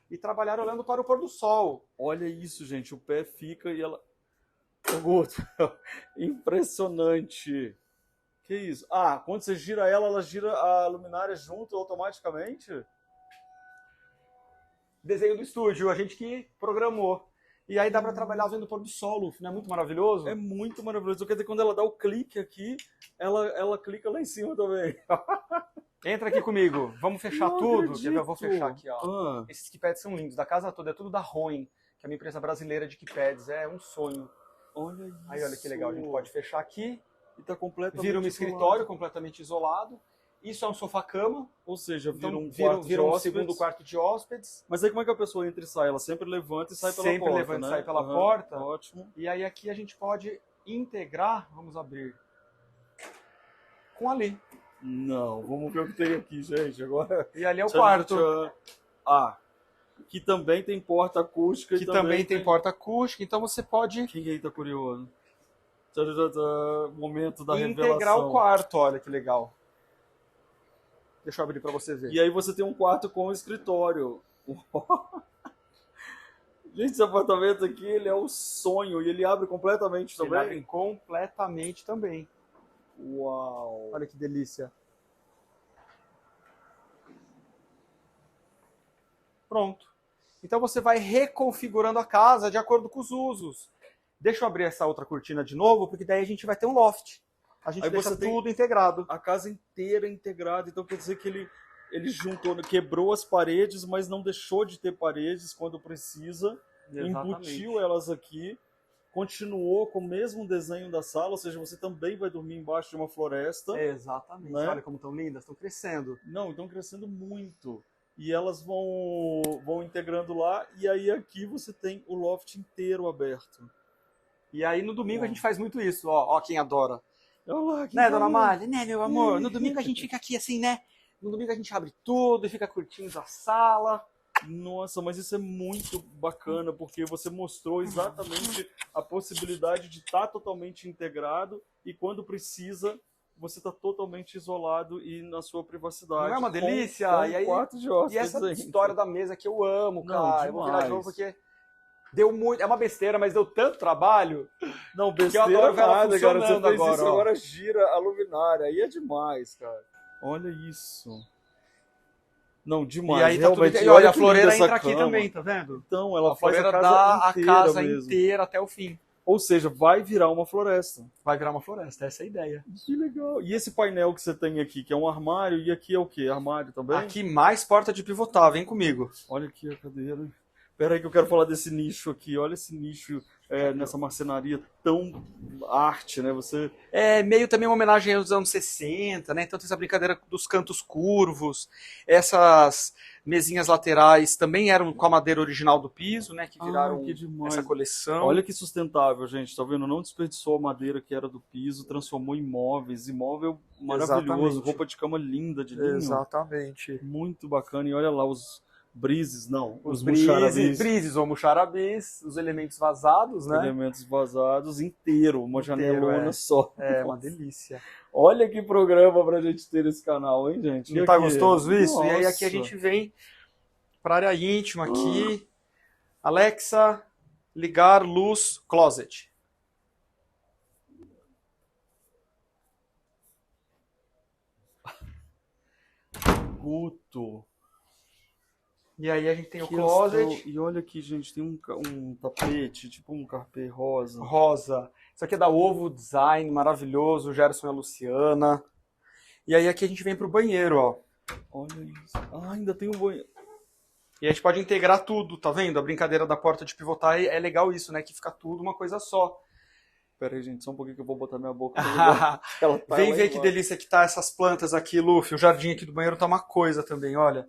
e trabalhar olhando para o pôr do sol. Olha isso, gente. O pé fica e ela... Ô, Guto, impressionante. Que isso? Ah, quando você gira ela gira a luminária junto automaticamente? Desenho do estúdio, a gente que programou. E aí dá para trabalhar vendo o pôr do sol, Luffy, não é muito maravilhoso? É muito maravilhoso. Quer dizer, quando ela dá o clique aqui, ela clica lá em cima também. Entra aqui comigo, vamos fechar Não tudo. acredito. Eu vou fechar aqui, ó. Ah, Esses keypads são lindos, da casa toda, é tudo da Roen, que é uma empresa brasileira de keypads, é um sonho. olha isso. Aí olha que legal, a gente pode fechar aqui, E tá completamente vira um isolado. escritório completamente isolado. Isso é um sofá-cama, Ou seja, vira então um quarto de vira um hóspedes. segundo quarto de hóspedes. Mas aí como é que a pessoa entra e sai? Ela sempre levanta e sai pela Sempre porta, levanta e né? sai pela Aham, porta. Ótimo. E aí aqui a gente pode integrar, vamos abrir, com ali. Não, vamos ver o que tem aqui, gente. Agora... E ali é o Tchan, quarto, tchan. Ah, que também tem porta acústica. que e também tem porta acústica, então você pode Quem aí tá curioso? Tchan, tchan, tchan. Momento da integrar revelação. o quarto, olha que legal. Deixa eu abrir para você ver. E aí você tem um quarto com escritório. Gente, esse apartamento aqui, ele é um sonho. E ele abre completamente Ele também. abre completamente também. Uau. Olha que delícia. Pronto. Então você vai reconfigurando a casa de acordo com os usos. Deixa eu abrir essa outra cortina de novo, porque daí a gente vai ter um loft. A gente Aí deixa você tem- tudo integrado. A casa inteira integrada. Então quer dizer que ele juntou, quebrou as paredes, mas não deixou de ter paredes quando precisa. Embutiu elas aqui. Continuou com o mesmo desenho da sala, ou seja, você também vai dormir embaixo de uma floresta. Exatamente. Né? Olha como estão lindas, estão crescendo. Não, estão crescendo muito. E elas vão integrando lá, e aí aqui você tem o loft inteiro aberto. E aí no domingo a gente faz muito isso, ó, ó quem adora. Olha lá, que Né, dona bacana. Malha? Né, meu amor? No domingo a gente fica aqui assim, né? No domingo a gente abre tudo e fica curtindo a sala. Nossa, mas isso é muito bacana, porque você mostrou exatamente a possibilidade de estar totalmente integrado, e quando precisa, você está totalmente isolado e na sua privacidade. Não é uma delícia? Com E aí- quarto de E hóspedes essa ainda. história da mesa que eu amo, Não, cara. Eu vou virar de demais. novo porque deu muito. É uma besteira, mas deu tanto trabalho. Não, Que eu besteira adoro ver ela nada, cara. Você funcionando fez agora, isso, ó. agora gira a luminária. Aí é demais, cara. Olha isso. Não, demais. E aí tá tudo. realmente. E olha, a que linda floreira essa entra aqui cama. também, tá vendo? Então, ela A faz floreira a dá casa a inteira casa mesmo. inteira até o fim. Ou seja, vai virar uma floresta. Vai virar uma floresta, essa é a ideia. Que legal. E esse painel que você tem aqui, que é um armário, e aqui é o quê? Armário também? Aqui mais porta de pivotar, vem comigo. Olha aqui a cadeira. Pera aí que eu quero falar desse nicho aqui. Olha esse nicho nessa marcenaria tão arte, né? Você... É meio também uma homenagem aos anos 60, né? Então tem essa brincadeira dos cantos curvos. Essas mesinhas laterais também eram com a madeira original do piso, né? Que viraram que demais. essa coleção. Olha que sustentável, gente. Tá vendo? Não desperdiçou a madeira que era do piso, transformou em móveis. Imóvel maravilhoso. Exatamente. Roupa de cama linda de linho. Exatamente. Muito bacana. E olha lá os brises, não. Os muxarabis. brises ou muxarabis, os elementos vazados, né? Elementos vazados inteiro. Uma Inteiro, janelona é. só. É uma delícia. Olha que programa pra gente ter esse canal, hein, gente? Não E tá aqui? gostoso isso? E aí aqui a Nossa. gente vem para área íntima aqui. Alexa, ligar luz closet. Guto. E aí a gente tem o Que closet astral. E olha aqui, gente, tem um tapete, tipo um carpê rosa. rosa. Isso aqui é da Ovo Design, maravilhoso, o Gerson e a Luciana. E aí aqui a gente vem pro banheiro, ó. Olha isso. Ah, ainda tem um banheiro. E a gente pode integrar tudo, tá vendo? A brincadeira da porta de pivotar é legal isso, né? Que fica tudo uma coisa só. Pera aí, gente, só um pouquinho que eu vou botar minha boca. Pra ela tá Vem lá ver que embaixo. delícia que tá essas plantas aqui, Luffy. O jardim aqui do banheiro tá uma coisa também, olha.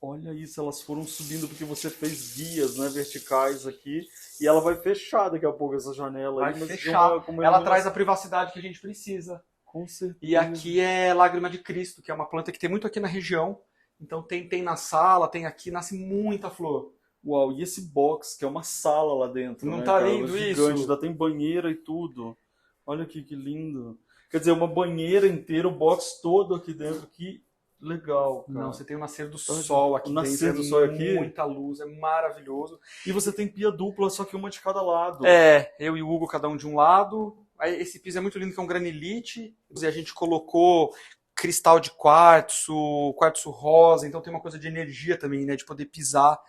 Olha isso, elas foram subindo porque você fez guias, né, verticais aqui. E ela vai fechar daqui a pouco essa janela. Vai aí, mas fechar. com uma Ela iluminação- traz a privacidade que a gente precisa. Com certeza. E aqui é Lágrima de Cristo, que é uma planta que tem muito aqui na região, Então tem na sala, tem aqui, nasce muita flor. Uau, e esse box, que é uma sala lá dentro, Não né, tá cara? lindo Gigante, isso? ainda tem banheira e tudo. Olha aqui que lindo. Quer dizer, uma banheira inteira, o box todo aqui dentro. Que legal, cara. Não, você tem o nascer do sol aqui O nascer dentro, do sol aqui? muita luz, é maravilhoso. E você tem pia dupla, só que uma de cada lado. Eu e o Hugo, cada um de um lado. Aí esse piso é muito lindo, que é um granilite. E a gente colocou cristal de quartzo rosa, então tem uma coisa de energia também, né? De poder pisar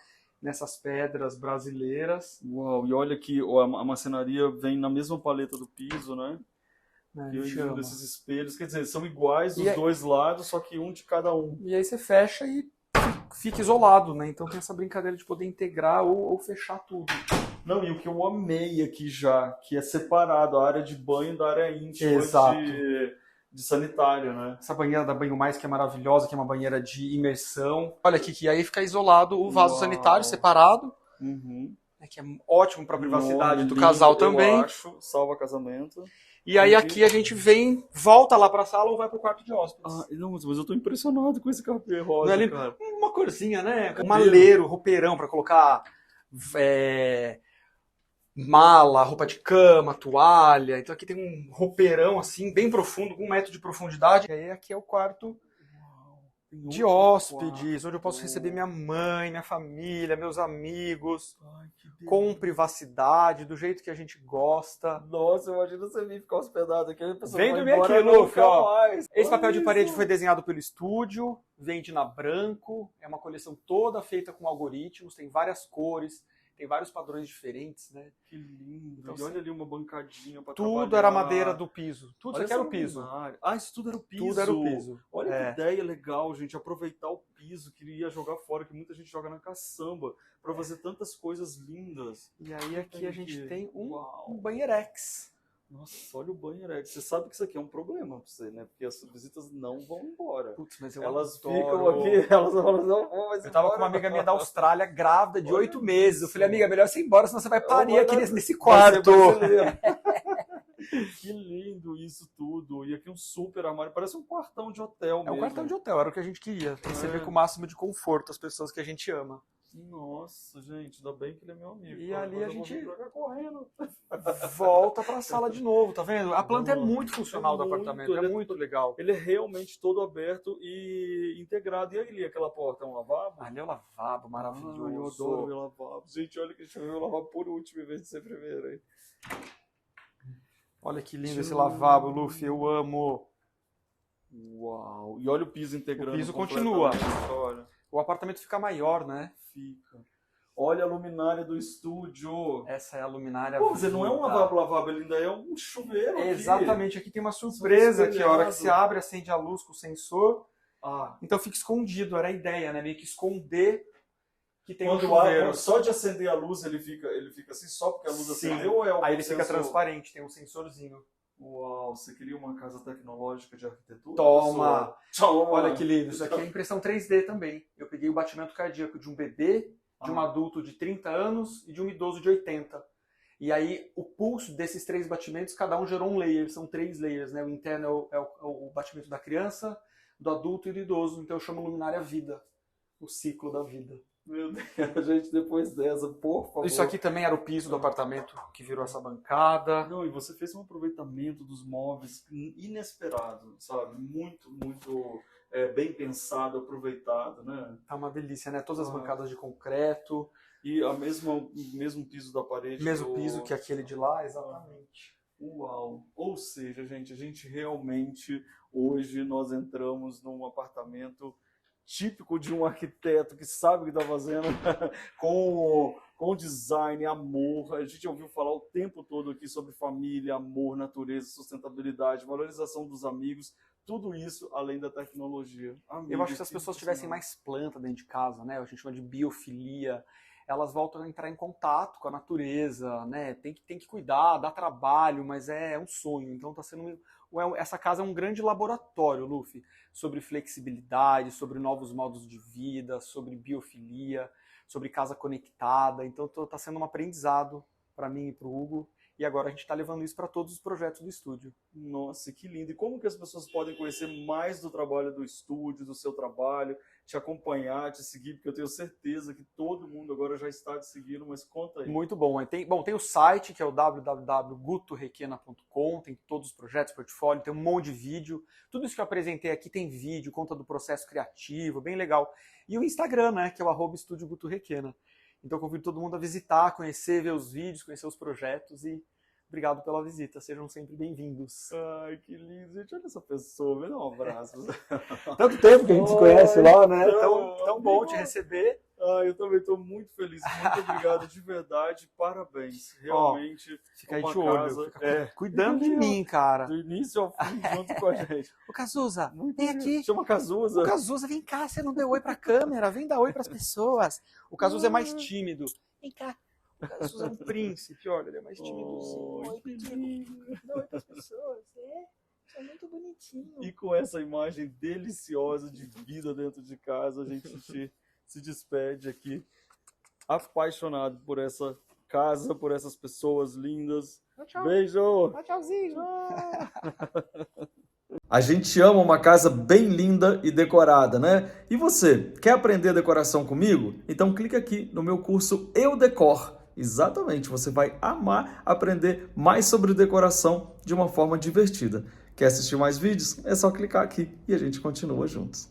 nessas pedras brasileiras. Uau, e olha que a marcenaria vem na mesma paleta do piso, né? Né? Que A gente lindo ama. esses espelhos. Quer dizer, são iguais dos E dois lados, só que um de cada um. E aí você fecha e fica isolado, né? Então tem essa brincadeira de poder integrar ou fechar tudo. Não, e o que eu amei aqui já, que é separado a área de banho da área íntima Exato. de sanitário, né? Essa banheira da Banho Mais, que é maravilhosa, que é uma banheira de imersão. Olha aqui, que aí fica isolado o vaso Uau. sanitário, separado, Uhum. né, que é ótimo para a privacidade do Lindo, casal eu também. acho, salva casamento. E aí aqui a gente volta lá para a sala ou vai para o quarto de hóspedes. Ah, não, mas eu tô impressionado com esse carpê rosa, Não é lindo? cara. Uma corzinha, né? Um Cabelo. maleiro, roupeirão para colocar mala, roupa de cama, toalha. Então aqui tem um roupeirão assim, bem profundo, 1 metro de profundidade. E aí aqui é o quarto Tem de outro hóspedes, quarto. onde eu posso receber minha mãe, minha família, meus amigos, Ai, que delícia. com privacidade, do jeito que a gente gosta. Nossa, imagina você vir ficar hospedado aqui. A pessoa Vem vai dormir embora, aqui, não Luffy, fica ó. mais. Esse Olha papel de parede isso. foi desenhado pelo estúdio, vende na Branco, é uma coleção toda feita com algoritmos, tem várias cores, tem vários padrões diferentes, né? Que lindo. Então, E olha ali uma bancadinha pra Tudo trabalhar. era madeira do piso. Tudo Olha isso aqui era o essa piso. luminária. Ah, isso tudo era o piso. Tudo era o piso. Olha É. que ideia legal, gente. Aproveitar o piso que ia jogar fora, que muita gente joga na caçamba, pra fazer tantas coisas lindas. E aí aqui a gente tem Uau. um banheirex. Nossa, olha o banheiro. Você sabe que isso aqui é um problema pra você, né? Porque as visitas não vão embora. Putz, mas eu Elas adoro. ficam aqui, elas não vão mais Eu tava com uma amiga minha da Austrália, grávida, de 8 meses. Eu falei, amiga, melhor você ir embora, senão você vai parir aqui nesse quarto. Que lindo isso tudo. E aqui um super armário. Parece um quartão de hotel É mesmo. um quartão de hotel, era o que a gente queria. Receber com o máximo de conforto as pessoas que a gente ama. Nossa, gente, ainda bem que ele é meu amigo. E Cara, ali agora a eu vou gente- vir pra cá correndo. Volta pra sala de novo, tá vendo? A planta é Nossa, muito funcional é do muito, apartamento, ele é é muito legal. Ele é realmente todo aberto e integrado. E ali, aquela porta é um lavabo? Ali é o lavabo, maravilhoso. Ah, eu adoro ver lavabo. Gente, olha que a gente vai ver o lavabo por último em vez de ser primeiro, hein? Olha que lindo esse lavabo, Luffy, eu amo. Uau. E olha o piso integrando. O piso continua. completamente, Olha, O apartamento fica maior, né? fica. Olha a luminária do estúdio. Essa é a luminária. Pô, você não é um vida. lavabo, ele ainda é um chuveiro aqui. Exatamente, aqui tem uma surpresa aqui, a hora que espelhado. você abre, acende a luz com o sensor, Ah, então fica escondido, era a ideia, né? Meio que esconder que tem um quando chuveiro. só de acender a luz ele fica assim só porque a luz Sim. acendeu ou é um Aí ele fica sensor? transparente, tem um sensorzinho. Uau, você queria uma casa tecnológica de arquitetura? Toma! Toma! Olha que lindo, isso aqui é impressão 3D também. Eu peguei o batimento cardíaco de um bebê, de um adulto de 30 anos e de um idoso de 80. E aí o pulso desses 3 batimentos, cada um gerou um layer, são 3 layers, né? O interno é o batimento da criança, do adulto e do idoso, então eu chamo luminária vida, o ciclo da vida. Meu Deus, gente, depois dessa, por favor. Isso aqui também era o piso do apartamento que virou essa bancada. Não, e você fez um aproveitamento dos móveis inesperado, sabe? Muito, muito bem pensado, aproveitado, né? Tá uma delícia, né? Todas as Ah. bancadas de concreto, E o mesmo piso da parede. mesmo piso que aquele de lá, exatamente. Uau! Ou seja, gente, a gente realmente, hoje, nós entramos num apartamento típico de um arquiteto que sabe o que está fazendo, com design, amor. A gente ouviu falar o tempo todo aqui sobre família, amor, natureza, sustentabilidade, valorização dos amigos, tudo isso além da tecnologia. Eu acho que se as pessoas tivessem mais planta dentro de casa, né? A gente chama de biofilia, elas voltam a entrar em contato com a natureza, né? Tem que cuidar, dá trabalho, mas é um sonho. Então tá sendo essa casa é um grande laboratório, Luffy, sobre flexibilidade, sobre novos modos de vida, sobre biofilia, sobre casa conectada. Então tá sendo um aprendizado para mim e para o Hugo. E agora a gente está levando isso para todos os projetos do estúdio. Nossa, que lindo! E como que as pessoas podem conhecer mais do trabalho do estúdio, do seu trabalho? te acompanhar, te seguir, porque eu tenho certeza que todo mundo agora já está te seguindo, mas conta aí. Muito bom. Tem o site, que é o www.gutorequena.com, tem todos os projetos, portfólio, tem um monte de vídeo. Tudo isso que eu apresentei aqui tem vídeo, conta do processo criativo, bem legal. E o Instagram, né, que é o @Estúdio Guto Requena. Então eu convido todo mundo a visitar, conhecer, ver os vídeos, conhecer os projetos e obrigado pela visita, sejam sempre bem-vindos. Ai, que lindo, gente, olha essa pessoa, me dá um abraço. Tanto tempo que a gente se conhece lá, né? Então, Tão bom te receber. Eu também estou muito feliz, muito obrigado de verdade, parabéns. Realmente, Fica aí uma de olho, casa, fica cuidando de mim, cara. do início ao fim junto com a gente. Ô Cazuza, Muito vem lindo. aqui. Chama Cazuza. Ô Cazuza, vem cá, você não deu oi pra câmera, vem dar oi pras pessoas. O Cazuza é mais tímido. Vem cá. O Cazuza é um príncipe, olha, ele é mais tímidozinho. Oi, pequeno. Dá oi pras pessoas. É muito bonitinho. E com essa imagem deliciosa de vida dentro de casa, a gente se despede aqui, apaixonado por essa casa, por essas pessoas lindas. Tchau. Beijo! Tchauzinho. A gente ama uma casa bem linda e decorada, né? E você, quer aprender decoração comigo? Então clica aqui no meu curso Eu Decor. Exatamente, você vai amar aprender mais sobre decoração de uma forma divertida. Quer assistir mais vídeos? É só clicar aqui e a gente continua juntos.